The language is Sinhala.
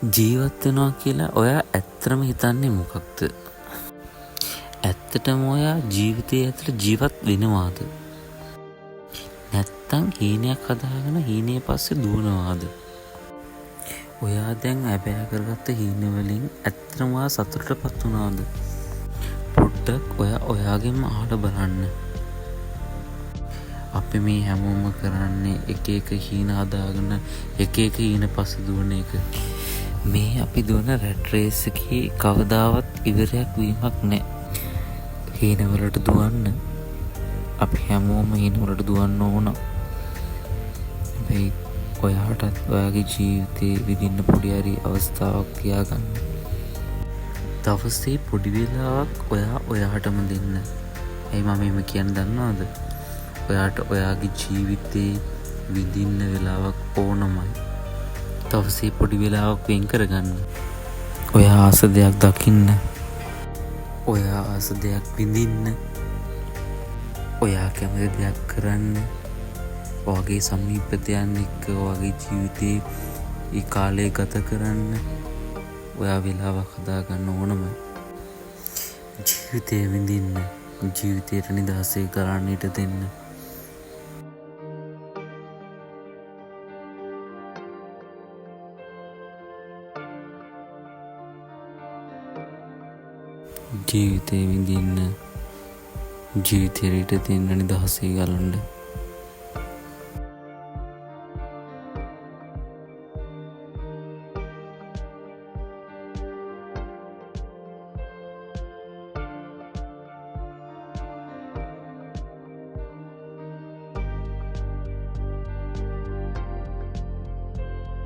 ජීවත් වෙනවා කියලා ඔයා ඇත්තටම හිතන්නේ මොකක්ද? ඇත්තටම ඔයා ජීවිතය ඇතුළේ ජීවත් වෙනවාද? නැත්තම් හීනයක් හදාගෙන හීනේ පස්සේ දුවනවාද? ඔයා දැන් ඇබෑ කරගත්ත හීන වලින් ඇත්තටම ඔයා සතුටටපත් වුණාද? පොඩ්ඩක් ඔයා ඔයාගෙන්ම අහලා බලන්න. අපි මේ හැමෝම කරන්නේ එක එක හීන හදාගෙන එක එක හීන පස්සේ දුවන එක. මේ අපි දුවන රැට් රේස් එකේ කවදාවත් ඉවරයක් වීමක් නැහැ. හීන වලට දුවන්න අපි හැමෝම හීන වලට දුවන්න ඕන. හැබැයි ඔයාටත් ඔයාගේ ජීවිතේ විඳින්න පොඩි හරි අවස්ථාවක් තියාගන්න. දවසේ පොඩි වෙලාවක් ඔයා ඔයාටම දෙන්න. ඇයි මම එහෙම කියන්නේ දන්නවද? ඔයාට ඔයාගේ ජීවිතේ විඳින්න වෙලාවක් ඕනමයි. දවසේ පොඩි වෙලාවක් වෙන් කරගන්න. ඔයා ආස දෙයක් දකින්න. ඔයා ආස දෙයක් විඳින්න. ඔයා කැමති දෙයක් කරන්න. ඔයාගේ සමීපතයන් එක්ක ඔයාගේ ජීවිතේ ඒ කාලය ගත කරන්න. ඔයා වෙලාවක් හදාගන්න ඕනමයි. ජීවිතය විඳින්න. ජීවිතයට නිදහසේ කරන්නට දෙන්න. ජීවිතේ විඳින්න. ජීවිතයට දෙන්න නිදහසේ ගලන්න.